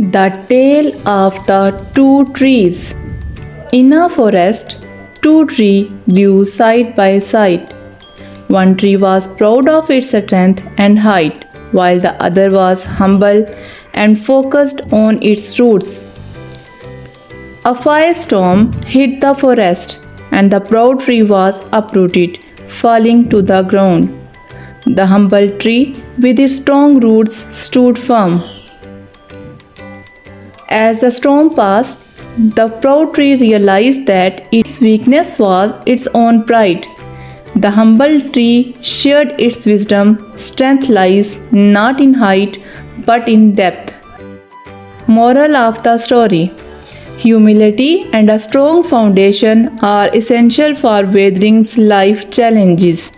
The Tale of the Two Trees. In a forest, two trees grew side by side. One tree was proud of its strength and height, while the other was humble and focused on its roots. A firestorm hit the forest, and the proud tree was uprooted, falling to the ground. The humble tree, with its strong roots, stood firm. As the storm passed, the proud tree realized that its weakness was its own pride. The humble tree shared its wisdom. Strength lies not in height but in depth. Moral of the story: humility and a strong foundation are essential for weathering life's challenges.